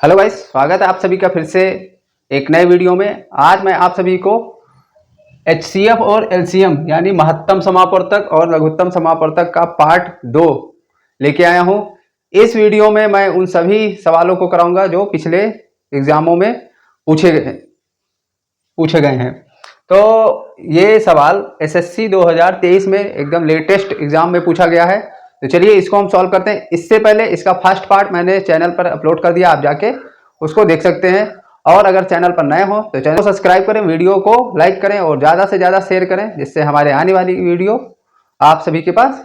Hello guys, स्वागत है आप सभी का फिर से एक नए वीडियो में। आज मैं आप सभी को HCF और LCM यानी महत्तम समापवर्तक और लघुत्तम समापवर्तक का पार्ट 2 लेके आया हूं। इस वीडियो में मैं उन सभी सवालों को कराऊंगा जो पिछले एग्जामों में पूछे गए हैं। तो ये सवाल SSC 2023 में एकदम लेटेस्ट एग्जाम में पूछा गया है। तो चलिए इसको हम सॉल्व करते हैं। इससे पहले इसका फर्स्ट पार्ट मैंने चैनल पर अपलोड कर दिया, आप जाके उसको देख सकते हैं। और अगर चैनल पर नए हो तो चैनल को सब्सक्राइब करें, वीडियो को लाइक करें और ज़्यादा से ज़्यादा शेयर करें, जिससे हमारे आने वाली वीडियो आप सभी के पास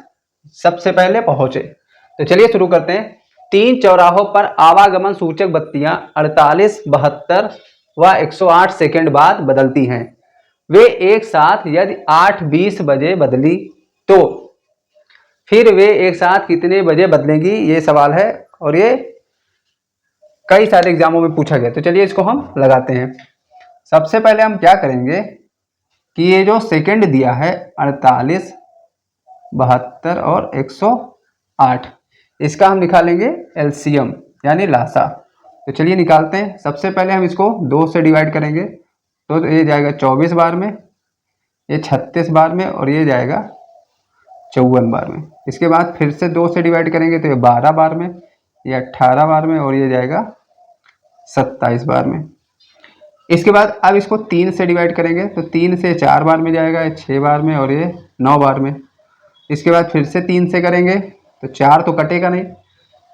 सबसे पहले पहुंचे। तो चलिए शुरू करते हैं। 3 चौराहों पर आवागमन सूचक बत्तियां 48, 72 व 108 सेकेंड बाद बदलती हैं। वे एक साथ यदि 8:20 बजे बदली तो फिर वे एक साथ कितने बजे बदलेंगी, ये सवाल है और ये कई सारे एग्जामों में पूछा गया। तो चलिए इसको हम लगाते हैं। सबसे पहले हम क्या करेंगे कि ये जो सेकंड दिया है 48, 72 और 108, इसका हम निकालेंगे LCM यानी लासा। तो चलिए निकालते हैं। सबसे पहले हम इसको 2 से डिवाइड करेंगे तो ये जाएगा 24 बार में, ये 36 बार में और ये जाएगा 54 बार में। इसके बाद फिर से 2 से डिवाइड करेंगे तो ये 12 बार में, ये 18 बार में और ये जाएगा 27 बार में। इसके बाद अब इसको 3 से डिवाइड करेंगे तो 3 से 4 बार में जाएगा, ये 6 बार में और ये 9 बार में। इसके बाद फिर से 3 से करेंगे तो 4 तो कटेगा नहीं,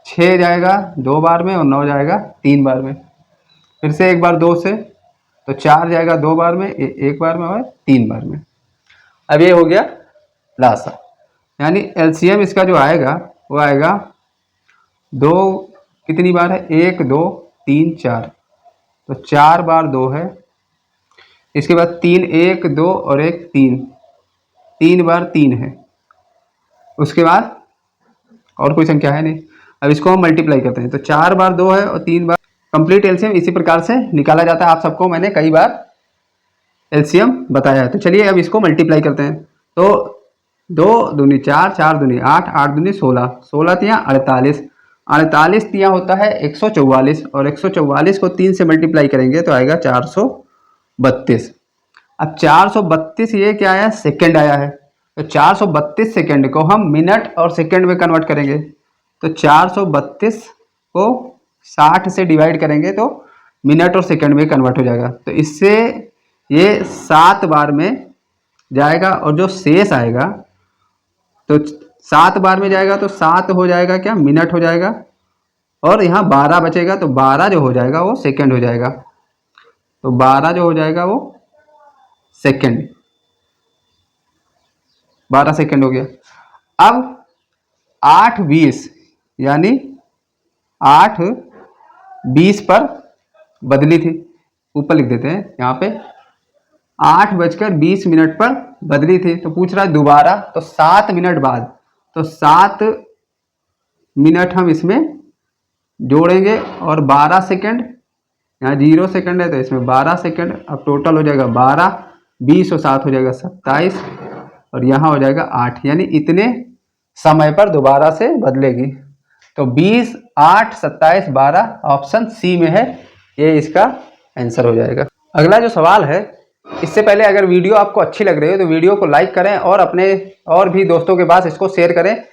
6 जाएगा 2 बार में और 9 जाएगा 3 बार में। फिर से एक बार 2 से तो 4 जाएगा 2 बार में, 1 बार में और 3 बार में। अब ये हो गया लासा, यानी LCM इसका जो आएगा वो आएगा 2 कितनी बार है, 1 2 3 4, तो 4 बार 2 है। इसके बाद 3 1 2 और 1 3, 3 बार 3 है। उसके बाद और कोई संख्या है नहीं। अब इसको हम मल्टीप्लाई करते हैं तो 4 बार 2 है और 3 बार। कंप्लीट LCM इसी प्रकार से निकाला जाता है, आप सबको मैंने कई बार LCM बताया है। तो चलिए अब इसको मल्टीप्लाई करते हैं। तो 2 दूनी 4, 4 दूनी 8, 8 दूनी 16, 16 तियाँ 48, 48 तियाँ होता है 144 और 144 को 3 से मल्टीप्लाई करेंगे तो आएगा 432। अब 432 ये क्या आया, सेकंड आया है। तो 432 सेकंड को हम मिनट और सेकंड में कन्वर्ट करेंगे तो 432 को 60 से डिवाइड करेंगे तो मिनट और सेकंड में कन्वर्ट हो जाएगा। तो इससे ये 7 बार में जाएगा और जो शेष आएगा तो 7 बार में जाएगा तो 7 हो जाएगा क्या, मिनट हो जाएगा और यहाँ 12 बचेगा तो 12 जो हो जाएगा वो सेकंड हो जाएगा। तो 12 जो हो जाएगा वो सेकंड, 12 सेकंड हो गया। अब 8:20 यानी 8:20 पर बदली थी, ऊपर लिख देते हैं यहाँ पे 8:20 पर बदली थी। तो पूछ रहा है दोबारा, तो 7 मिनट बाद, तो 7 मिनट हम इसमें जोड़ेंगे और 12 सेकंड, यहाँ 0 सेकंड है तो इसमें 12 सेकंड। अब टोटल हो जाएगा 12, 20 और 7 हो जाएगा 27 और यहाँ हो जाएगा 8, यानी इतने समय पर दोबारा से बदलेगी। तो 20, 8, 27, 12 ऑप्शन सी में है, ये इसका आंसर हो जाएगा। अगला जो सवाल है, इससे पहले अगर वीडियो आपको अच्छी लग रही है तो वीडियो को लाइक करें और अपने और भी दोस्तों के पास इसको शेयर करें,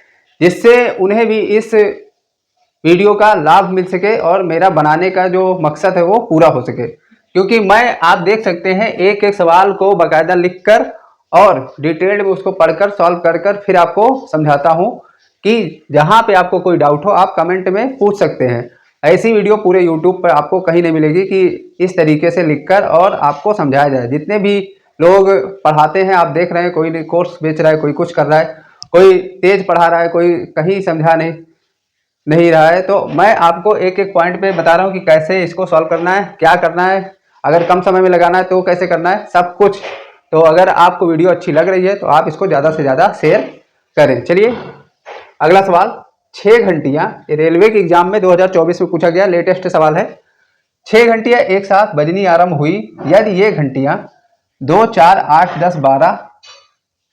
जिससे उन्हें भी इस वीडियो का लाभ मिल सके और मेरा बनाने का जो मकसद है वो पूरा हो सके। क्योंकि मैं, आप देख सकते हैं, एक एक सवाल को बाकायदा लिखकर और डिटेल्ड में उसको पढ़कर सॉल्व कर फिर आपको समझाता हूं कि जहां पे आपको कोई डाउट हो आप कमेंट में पूछ सकते हैं। ऐसी वीडियो पूरे YouTube पर आपको कहीं नहीं मिलेगी कि इस तरीके से लिखकर और आपको समझाया जाए। जितने भी लोग पढ़ाते हैं आप देख रहे हैं, कोई कोर्स बेच रहा है, कोई कुछ कर रहा है, कोई तेज पढ़ा रहा है, कोई कहीं समझा नहीं रहा है। तो मैं आपको एक एक पॉइंट पे बता रहा हूँ कि कैसे इसको सॉल्व करना है, क्या करना है, अगर कम समय में लगाना है तो कैसे करना है, सब कुछ। तो अगर आपको वीडियो अच्छी लग रही है तो आप इसको ज़्यादा से ज़्यादा शेयर करें। चलिए अगला सवाल, 6 घंटियाँ, रेलवे के एग्जाम में 2024 में पूछा गया, लेटेस्ट सवाल है। 6 घंटियाँ एक साथ बजनी आरंभ हुई यदि ये घंटियाँ 2, 4, 8, 10, 12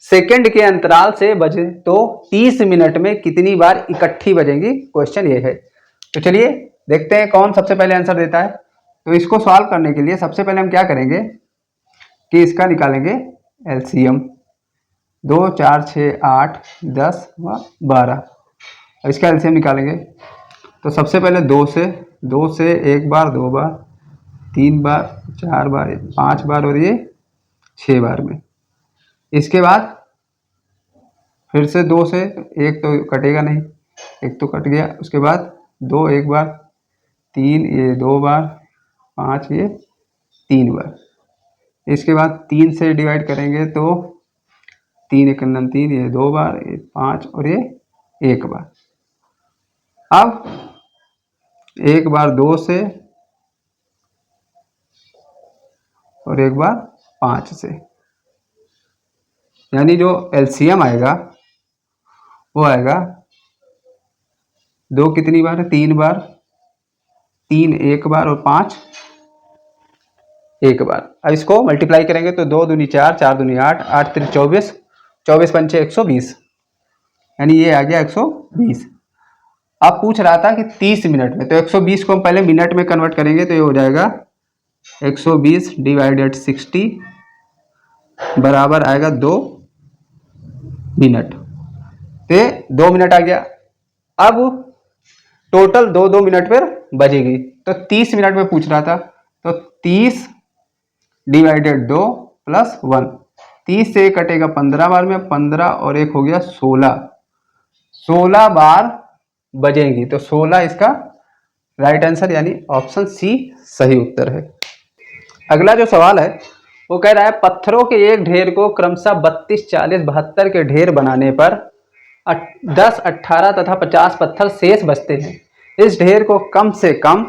सेकंड के अंतराल से बजे तो 30 मिनट में कितनी बार इकट्ठी बजेंगी, क्वेश्चन ये है। तो चलिए देखते हैं कौन सबसे पहले आंसर देता है। तो इसको सॉल्व करने के लिए सबसे पहले हम क्या करेंगे कि इसका निकालेंगे एलसीएम। 2 4 6 8 10 व 12, इसका एलसीएम निकालेंगे। तो सबसे पहले 2 से एक बार, 2 बार, 3 बार, 4 बार, 5 बार और ये 6 बार में। इसके बाद फिर से 2 से, एक तो कटेगा नहीं, एक तो कट गया। उसके बाद 2 एक बार, 3 ये 2 बार, 5 ये 3 बार। इसके बाद 3 से डिवाइड करेंगे तो 3 एक 3, ये 2 बार, ये 5 और ये 1 बार। अब एक बार 2 से और एक बार 5 से, यानी जो एलसीएम आएगा वो आएगा 2 कितनी बार है, 3 बार, 3 एक बार और 5 एक बार। अब इसको मल्टीप्लाई करेंगे तो 2 दूनी 4, 4 दूनी 8, 8 3 24, 24 पंचे 120, यानी ये आ गया 120। अब पूछ रहा था कि 30 मिनट में, तो 120 को हम पहले मिनट में कन्वर्ट करेंगे तो ये हो जाएगा 120 डिवाइडेड 60 बराबर आएगा 2 मिनट। तो 2 मिनट आ गया। अब टोटल 2 मिनट पर बजेगी, तो 30 मिनट में पूछ रहा था, तो 30 डिवाइडेड 2 प्लस 1, 30 से कटेगा 15 बार में, 15 और एक हो गया 16 बार बजेंगी। तो 16 इसका राइट आंसर, यानी ऑप्शन सी सही उत्तर है। अगला जो सवाल है वो कह रहा है पत्थरों के एक ढेर को क्रमशः 32, 40, 72 के ढेर बनाने पर 10, 18 तथा 50 पत्थर शेष बचते हैं। इस ढेर को कम से कम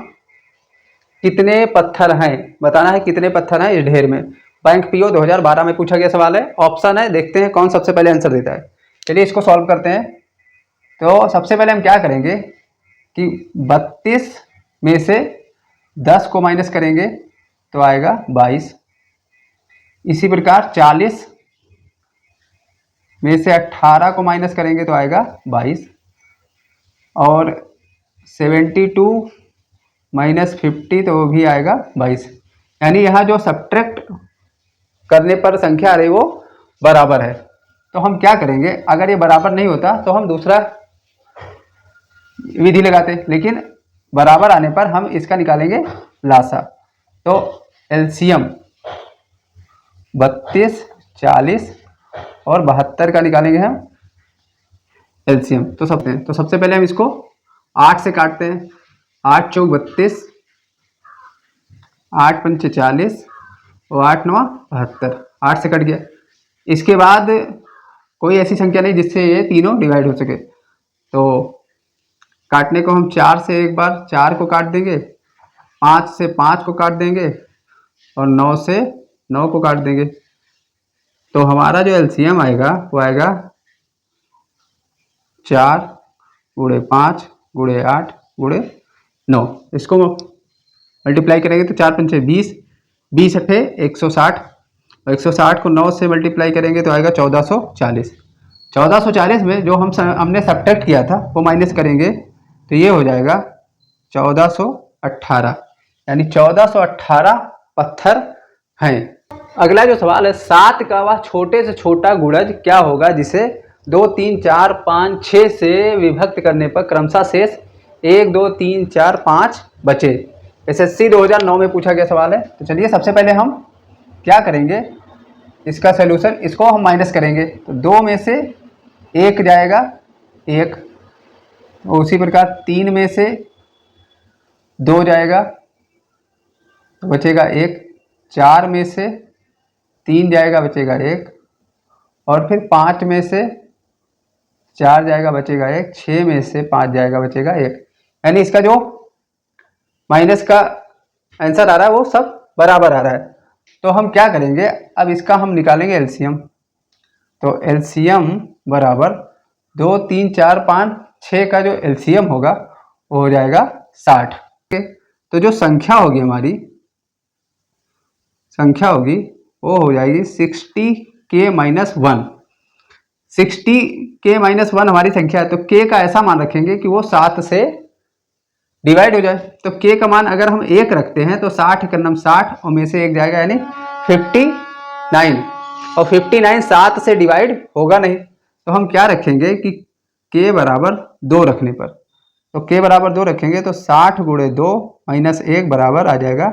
कितने पत्थर हैं, बताना है कितने पत्थर हैं इस ढेर में। बैंक पीओ 2012 में पूछा गया सवाल है। ऑप्शन है, देखते हैं कौन सबसे पहले आंसर देता है। चलिए इसको सॉल्व करते हैं। तो सबसे पहले हम क्या करेंगे कि 32 में से 10 को माइनस करेंगे तो आएगा 22। इसी प्रकार 40 में से 18 को माइनस करेंगे तो आएगा 22, और 72 माइनस 50 तो वो भी आएगा 22। यानी यहाँ जो सब्ट्रैक्ट करने पर संख्या आ रही वो बराबर है। तो हम क्या करेंगे, अगर ये बराबर नहीं होता तो हम दूसरा विधि लगाते, लेकिन बराबर आने पर हम इसका निकालेंगे लासा। तो एलसीएम 32, 40 और 72 का निकालेंगे हम एलसीएम। तो सबसे पहले हम इसको 8 से काटते हैं। 8 चौक 32, 8 पंचे 40 और 8 9 72, 8 से कट गया। इसके बाद कोई ऐसी संख्या नहीं जिससे ये तीनों डिवाइड हो सके, तो काटने को हम 4 से एक बार 4 को काट देंगे, 5 से 5 को काट देंगे और 9 से 9 को काट देंगे। तो हमारा जो एलसीएम आएगा वो आएगा 4 गुणे 5 गुणे 8 गुणे 9। इसको मल्टीप्लाई करेंगे तो 4 पंचे 20, 20 अट्ठे 160, और 160 को 9 से मल्टीप्लाई करेंगे तो आएगा 1440। 1440 में जो हमने सब्ट्रैक्ट किया था वो माइनस करेंगे तो ये हो जाएगा 1418, यानी 1418 पत्थर हैं। अगला जो सवाल है 7 का वह छोटे से छोटा गुणज क्या होगा जिसे 2 3 4 5 6 से विभक्त करने पर क्रमशः शेष 1 2 3 4 5 बचे। एसएससी 2009 में पूछा गया सवाल है। तो चलिए सबसे पहले हम क्या करेंगे, इसका सलूशन, इसको हम माइनस करेंगे तो 2 में से 1 जाएगा 1, उसी प्रकार 3 में से 2 जाएगा तो बचेगा 1, 4 में से 3 जाएगा बचेगा 1, और फिर 5 में से 4 जाएगा बचेगा 1, 6 में से 5 जाएगा बचेगा 1। यानी इसका जो माइनस का आंसर आ रहा है वो सब बराबर आ रहा है। तो हम क्या करेंगे, अब इसका हम निकालेंगे एलसीएम। तो एलसीएम बराबर 2 3 4 5 6 का जो एलसीएम होगा वो हो जाएगा 60। तो जो संख्या होगी हमारी, संख्या होगी वो हो जाएगी 60k-1। 60k-1 हमारी संख्या है, तो k का ऐसा मान रखेंगे कि वो 7 से डिवाइड हो जाए। तो k का मान अगर हम 1 रखते हैं तो 60 का नम 60 और में से 1 जाएगा यानी 59, और 59 7 से डिवाइड होगा नहीं, तो हम क्या रखेंगे कि k बराबर 2 रखने पर, तो k बराबर 2 रखेंगे तो 60 गुणे 2 माइनस 1 बराबर आ जाएगा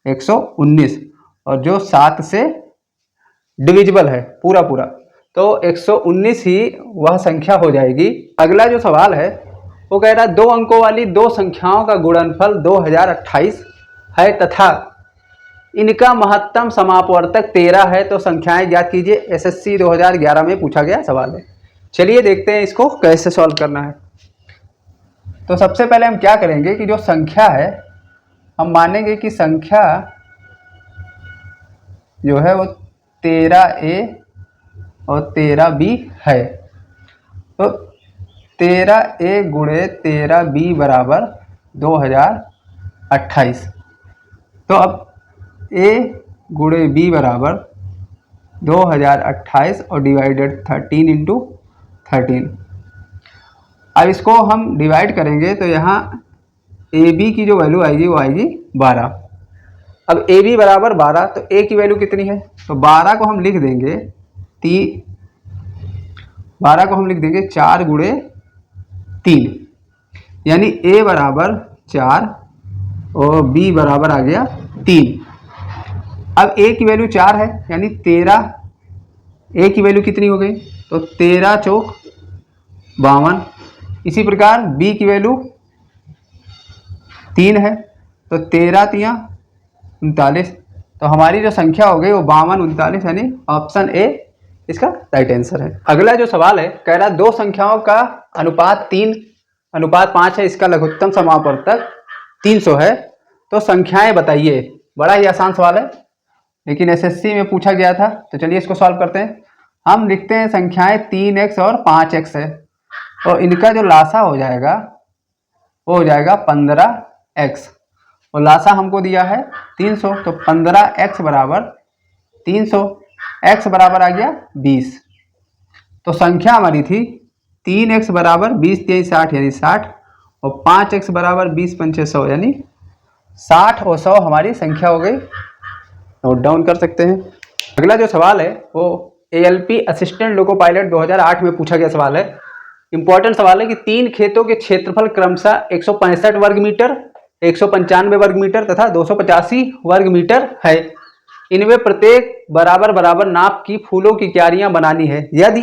119, और जो 7 से डिविजिबल है पूरा पूरा, तो 119 ही वह संख्या हो जाएगी। अगला जो सवाल है वो कह रहा है 2 अंकों वाली दो संख्याओं का गुणनफल 2028 है तथा इनका महत्तम समापवर्तक 13 है, तो संख्याएं ज्ञात कीजिए। एसएससी 2011 में पूछा गया सवाल है। चलिए देखते हैं इसको कैसे सॉल्व करना है। तो सबसे पहले हम क्या करेंगे कि जो संख्या है हम मानेंगे कि संख्या जो है वो 13A और 13B है, तो 13A गुणे 13B बराबर 2028। तो अब A गुणे B बराबर 2028 और डिवाइडेड 13 इंटू 13। अब इसको हम डिवाइड करेंगे तो यहाँ AB की जो वैल्यू आएगी वो आएगी 12। अब AB बराबर 12, तो A की वैल्यू कितनी है, तो 12 को हम लिख देंगे 12 को हम लिख देंगे 4 गुणे 3, यानी A बराबर 4 और B बराबर आ गया 3। अब A की वैल्यू 4 है यानी 13, A की वैल्यू कितनी हो गई, तो 13 चौक 52। इसी प्रकार B की वैल्यू 3 है, तो 13 तिया 39, तो हमारी जो संख्या हो गई वो 52 39, यानी ऑप्शन ए इसका राइट आंसर है। अगला जो सवाल है कह रहा है दो संख्याओं का अनुपात 3:5 है, इसका लघुत्तम समापवर्तक 300 है, तो संख्याएं बताइए। बड़ा ही आसान सवाल है लेकिन एसएससी में पूछा गया था, तो चलिए इसको सॉल्व करते हैं। हम लिखते हैं संख्याएं 3x और 5x है, और इनका जो लासा हो जाएगा वो हो जाएगा 15x, और लासा हमको दिया है 300, तो 15x बराबर 300, x बराबर आ गया 20। तो संख्या हमारी थी 3x बराबर 20 3 60 यानी 60, और 5x बराबर 20 5 100 यानी 60 और 100 हमारी संख्या हो गई। नोट डाउन कर सकते हैं। अगला जो सवाल है वो ALP असिस्टेंट लोको पायलट 2008 में पूछा गया सवाल है। इंपॉर्टेंट सवाल है कि 3 खेतों के क्षेत्रफल क्रमशः 165 वर्ग मीटर, 195 वर्ग मीटर तथा 285 वर्ग मीटर है। इनमें प्रत्येक बराबर बराबर नाप की फूलों की क्यारियां बनानी है। यदि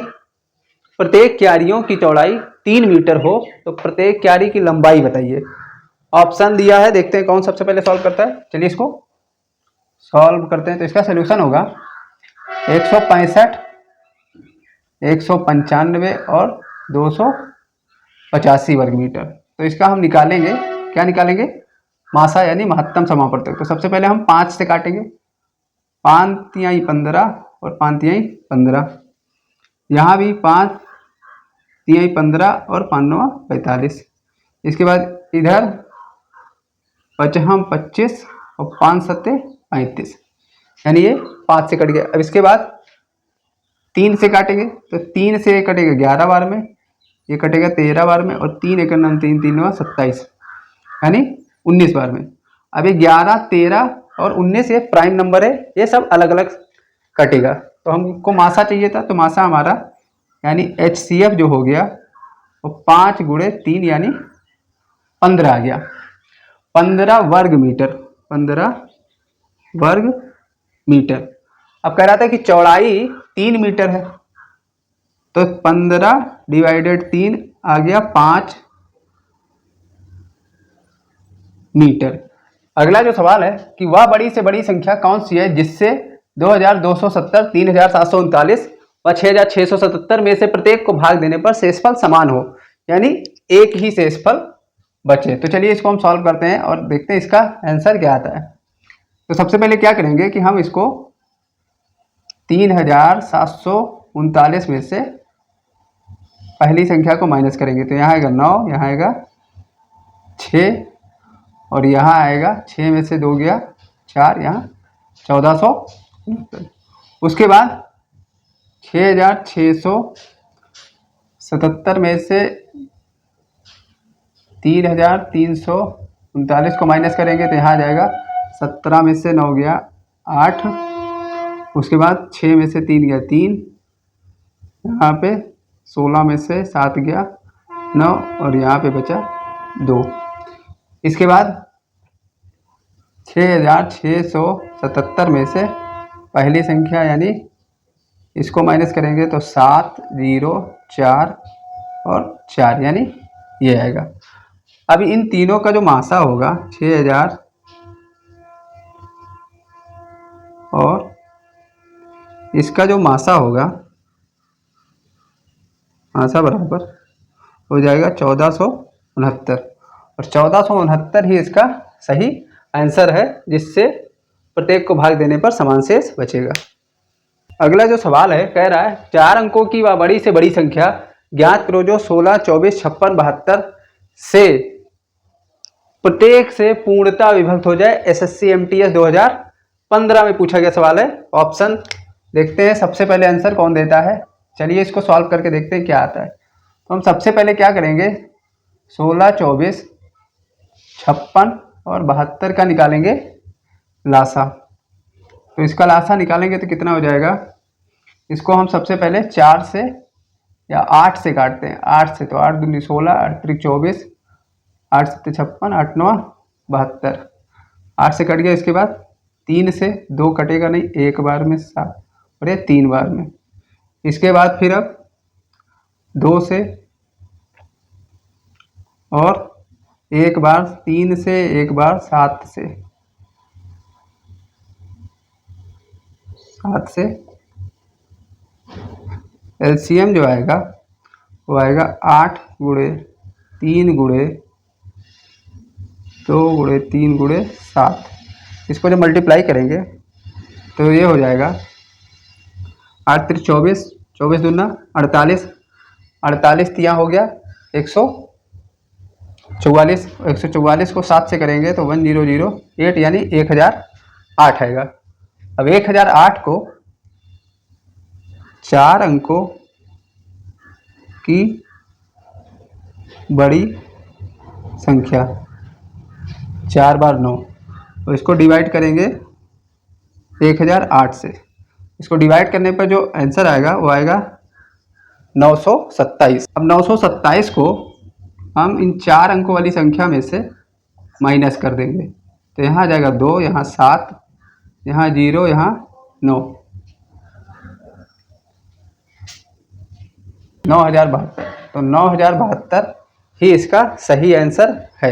प्रत्येक क्यारियों की चौड़ाई 3 मीटर हो तो प्रत्येक क्यारी की लंबाई बताइए। ऑप्शन दिया है, देखते हैं कौन सबसे पहले सॉल्व करता है। चलिए इसको सॉल्व करते हैं। तो इसका सोल्यूशन होगा 165, 195 और 285 वर्ग मीटर। तो इसका हम निकालेंगे, क्या निकालेंगे, मासा यानी महत्तम समापवर्तक। तो सबसे पहले हम 5 से काटेंगे, 5 तिहाई 15 और 5 तिहाई 15। यहाँ भी 5 तिहाई 15 और 5 नवा 45। इसके बाद इधर 5 25 और 5 सत्ते 35, यानी ये 5 से कट गया। अब इसके बाद 3 से काटेंगे, तो 3 से कटेगा 11 बार में, ये कटेगा 13 बार में, और 3 1 9 3 3 9 27 यानी 19 बार में। अब ये 11 13 और 19 ये प्राइम नंबर है, ये सब अलग अलग कटेगा। तो हमको मासा चाहिए था, तो मासा हमारा यानी HCF जो हो गया वो 5 गुणे 3 यानी 15 आ गया। 15 वर्ग मीटर, 15 वर्ग मीटर। अब कह रहा था कि चौड़ाई 3 मीटर है, तो 15 डिवाइडेड 3 आ गया 5 मीटर। अगला जो सवाल है कि वह बड़ी से बड़ी संख्या कौन सी है जिससे 2270, 3739 व 6677 में से प्रत्येक को भाग देने पर शेषफल समान हो, यानी एक ही शेषफल बचे। तो चलिए इसको हम सॉल्व करते हैं और देखते हैं इसका आंसर क्या आता है। तो सबसे पहले क्या करेंगे कि हम इसको 3739 में से पहली संख्या को माइनस करेंगे। तो यहाँ आएगा 9, यहाँ आएगा 6 और यहाँ आएगा 6 में से 2 गया 4, यहाँ 1469। उसके बाद 6677 में से 3339 को माइनस करेंगे तो यहाँ आ जाएगा 17 में से 9 गया 8, उसके बाद 6 में से 3 गया 3, यहाँ पे 16 में से 7 गया 9 और यहाँ पे बचा 2। इसके बाद 6677 में से पहली संख्या यानी इसको माइनस करेंगे तो 7, 0, 4 और 4 यानी ये आएगा। अब इन तीनों का जो मासा होगा 6000 और इसका जो मासा होगा मासा बराबर हो जाएगा 1469 और 1469 ही इसका सही आंसर है, जिससे प्रत्येक को भाग देने पर समान शेष बचेगा। अगला जो सवाल है कह रहा है 4 अंकों की व बड़ी से बड़ी संख्या ज्ञात करो जो 16, 24, 56, 72 से प्रत्येक से पूर्णता विभक्त हो जाए। एसएससी एमटीएस 2015 में पूछा गया सवाल है। ऑप्शन देखते हैं सबसे पहले आंसर कौन देता है। चलिए इसको सॉल्व करके देखते हैं क्या आता है। तो हम सबसे पहले क्या करेंगे 16, 24, 56 और 72 का निकालेंगे लासा। तो इसका लासा निकालेंगे तो कितना हो जाएगा। इसको हम सबसे पहले 4 से या 8 से काटते हैं। 8 से तो 8 दूनी 16, 8 त्रिक 24, 8 7 56, 8 9 72। 8 से कट गया। इसके बाद 3 से 2 कटेगा नहीं, एक बार में 7 और ये 3 बार में। इसके बाद फिर अब 2 से और एक बार 3 से, एक बार 7 से, 7 से एलसीएम जो आएगा वो आएगा 8 गुणे 3 गुणे 2 गुणे 3 गुणे 7। इसको जब मल्टीप्लाई करेंगे तो ये हो जाएगा 8 त्रिक 24, 24 दूना 48, 48 यहाँ हो गया 144। 144 को 7 से करेंगे तो 1008 यानी 1008 आएगा। अब 1008 को 4 अंकों की बड़ी संख्या 4 बार 9, तो इसको डिवाइड करेंगे 1008 से। इसको डिवाइड करने पर जो आंसर आएगा वो आएगा 927। अब 927 को हम इन 4 अंकों वाली संख्या में से माइनस कर देंगे तो यहाँ आ जाएगा 2, यहाँ 7, यहाँ 0, यहाँ 9, 9072। तो 9072 ही इसका सही आंसर है।